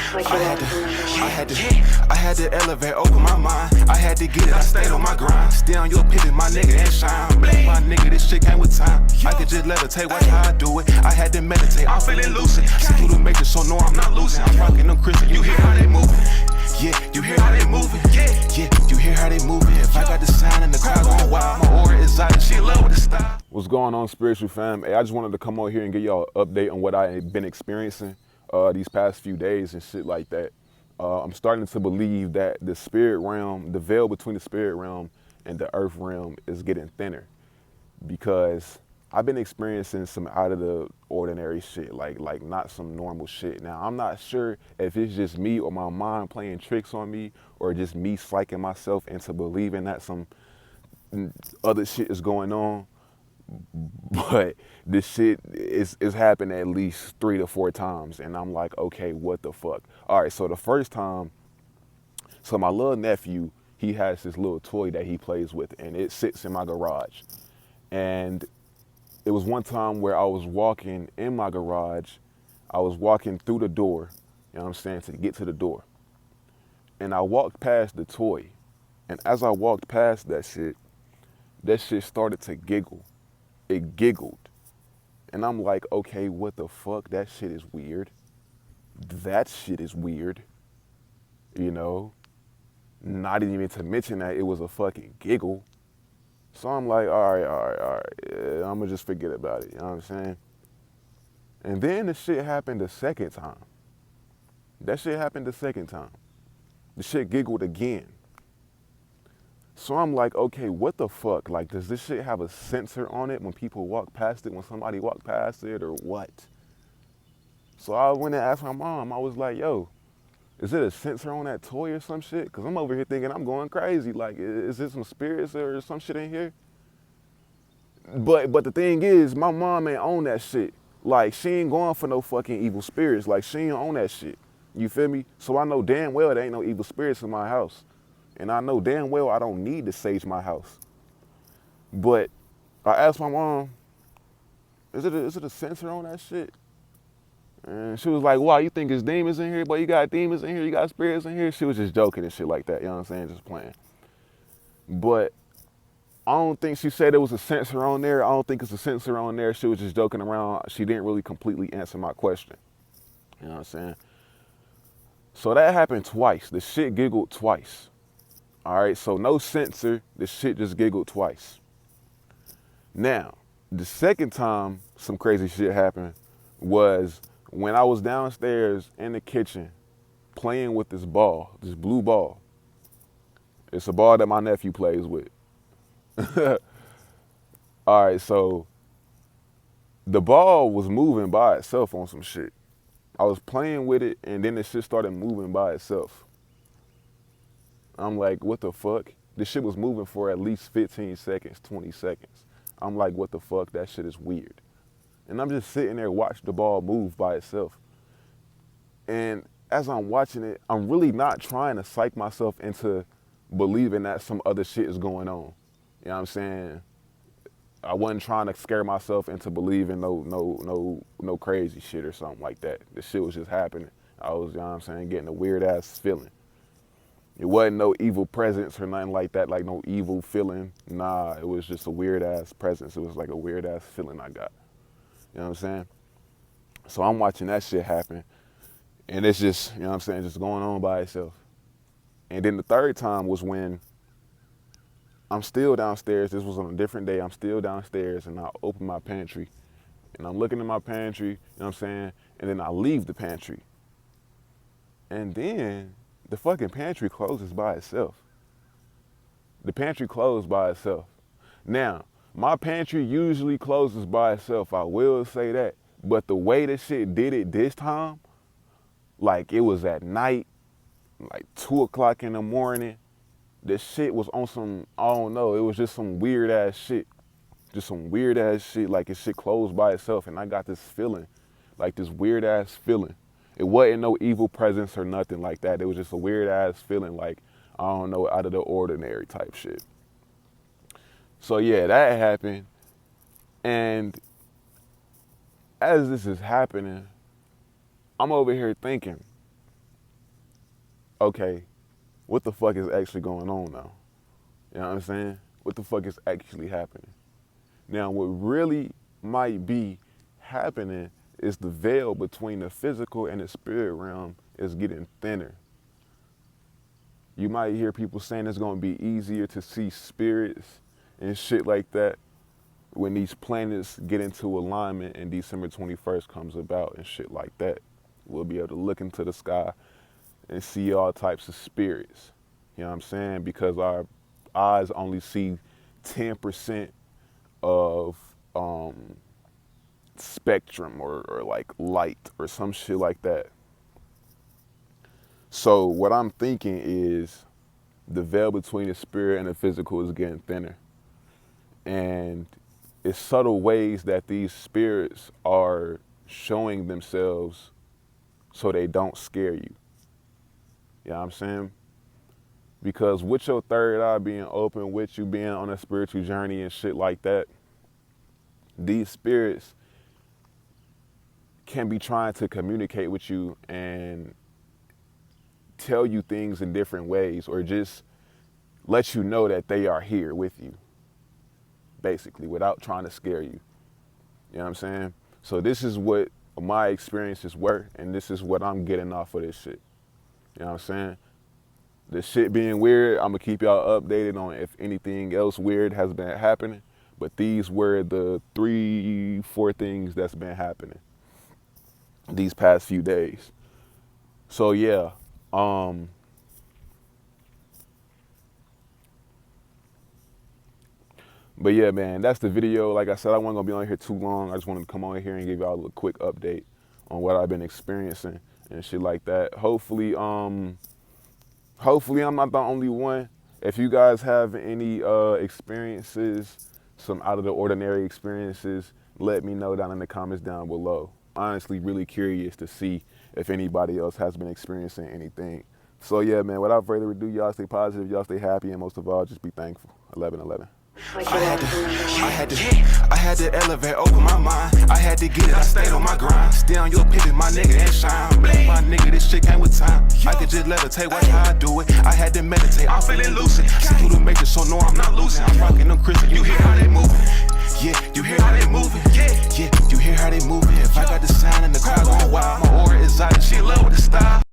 I had to elevate, open my mind. I had to get it, I stayed on my grind. Stay on your pivot, my nigga, and shine. Blame my nigga, this shit came with time. I could just levitate, watch how I do it. I had to meditate, I'm feeling lucid. See through the matrix, so no, I'm not losing. I'm rocking them Christian, you hear how they moving. Yeah, you hear how they moving. Yeah, you hear how they moving. If I got the sound and the crowd going wild, my aura is out, she in love with the style. What's going on, spiritual fam? Hey, I just wanted to come on here and give y'all an update on what I've been experiencing these past few days and shit like that. I'm starting to believe that the spirit realm, the veil between the spirit realm and the earth realm is getting thinner, because I've been experiencing some out of the ordinary shit, like not some normal shit. Now, I'm not sure if it's just me or my mind playing tricks on me, or just me psyching myself into believing that some other shit is going on. But this shit is happened at least 3 to 4 times, and I'm like, okay, what the fuck? All right, so the first time, so my little nephew, he has this little toy that he plays with, and it sits in my garage. And it was one time where I was walking in my garage, I was walking through the door, you know what I'm saying, to get to the door. And I walked past the toy, and as I walked past that shit started to giggle. It giggled. And I'm like, okay, what the fuck? That shit is weird. That shit is weird. You know? Not even to mention that it was a fucking giggle. So I'm like, all right. Yeah, I'm gonna just forget about it. You know what I'm saying? And then the shit happened the second time. That shit happened the second time. The shit giggled again. So I'm like, okay, what the fuck? Like, does this shit have a sensor on it when people walk past it, when somebody walk past it, or what? So I went and asked my mom. I was like, yo, is it a sensor on that toy or some shit? Because I'm over here thinking I'm going crazy. Like, is it some spirits or some shit in here? But the thing is, my mom ain't own that shit. Like, she ain't going for no fucking evil spirits. Like, she ain't own that shit. You feel me? So I know damn well there ain't no evil spirits in my house. And I know damn well I don't need to sage my house. But I asked my mom, is it a sensor on that shit? And she was like, wow, you think it's demons in here? But you got demons in here, you got spirits in here? She was just joking and shit like that, you know what I'm saying? Just playing. But I don't think she said there was a sensor on there. I don't think it's a sensor on there. She was just joking around. She didn't really completely answer my question. You know what I'm saying? So that happened twice. The shit giggled twice. All right, so no sensor, the shit just giggled twice. Now, the second time some crazy shit happened was when I was downstairs in the kitchen playing with this ball, this blue ball. It's a ball that my nephew plays with. All right, so the ball was moving by itself on some shit. I was playing with it, and then the shit started moving by itself. I'm like, what the fuck? This shit was moving for at least 15 seconds, 20 seconds. I'm like, what the fuck? That shit is weird. And I'm just sitting there watching the ball move by itself. And as I'm watching it, I'm really not trying to psych myself into believing that some other shit is going on. You know what I'm saying? I wasn't trying to scare myself into believing no crazy shit or something like that. The shit was just happening. I was, you know what I'm saying, getting a weird ass feeling. It wasn't no evil presence or nothing like that, like no evil feeling. Nah, it was just a weird ass presence. It was like a weird ass feeling I got. You know what I'm saying? So I'm watching that shit happen, and it's just, you know what I'm saying, just going on by itself. And then the third time was when I'm still downstairs. This was on a different day. I'm still downstairs, and I open my pantry, and I'm looking in my pantry, you know what I'm saying? And then I leave the pantry. And then the fucking pantry closes by itself. The pantry closed by itself. Now, my pantry usually closes by itself, I will say that. But the way this shit did it this time, like it was at night, like 2 o'clock in the morning. This shit was on some, I don't know, it was just some weird ass shit. Just some weird ass shit, like this shit closed by itself, and I got this feeling, like this weird ass feeling. It wasn't no evil presence or nothing like that. It was just a weird ass feeling, like, I don't know, out of the ordinary type shit. So yeah, that happened. And as this is happening, I'm over here thinking, okay, what the fuck is actually going on now? You know what I'm saying? What the fuck is actually happening? Now, what really might be happening is the veil between the physical and the spirit realm is getting thinner. You might hear people saying it's gonna be easier to see spirits and shit like that when these planets get into alignment and December 21st comes about and shit like that. We'll be able to look into the sky and see all types of spirits. You know what I'm saying? Because our eyes only see 10% of spectrum or like light or some shit like that. So what I'm thinking is the veil between the spirit and the physical is getting thinner. And it's subtle ways that these spirits are showing themselves so they don't scare you. You know what I'm saying? Because with your third eye being open, with you being on a spiritual journey and shit like that, these spirits can be trying to communicate with you and tell you things in different ways, or just let you know that they are here with you, basically, without trying to scare you. You know what I'm saying? So this is what my experiences were, and this is what I'm getting off of this shit. You know what I'm saying? The shit being weird, I'm gonna keep y'all updated on if anything else weird has been happening, but these were the 3-4 things that's been happening these past few days. So yeah, but yeah, man, that's the video. Like I said, I wasn't gonna be on here too long. I just wanted to come on here and give y'all a quick update on what I've been experiencing and shit like that. Hopefully I'm not the only one. If you guys have any experiences, some out of the ordinary experiences, let me know down in the comments down below. Honestly, really curious to see if anybody else has been experiencing anything. So yeah, man, without further ado, y'all stay positive, y'all stay happy, and most of all, just be thankful. 11/11. I had to elevate, open my mind. I had to get it, I stayed on my grind. Stay on your pivot, my nigga, and shine. My nigga, this shit came with time. I could just levitate, watch how I do it. I had to meditate, I'm feeling lucid. See through the matrix, so no, I'm not losing. I'm rocking them Christian, you hear how they moving? Yeah, you hear how they moving? Yeah, you hear how they moving? If I got the sound and the crowd going wild, my aura is out, she in love with the style.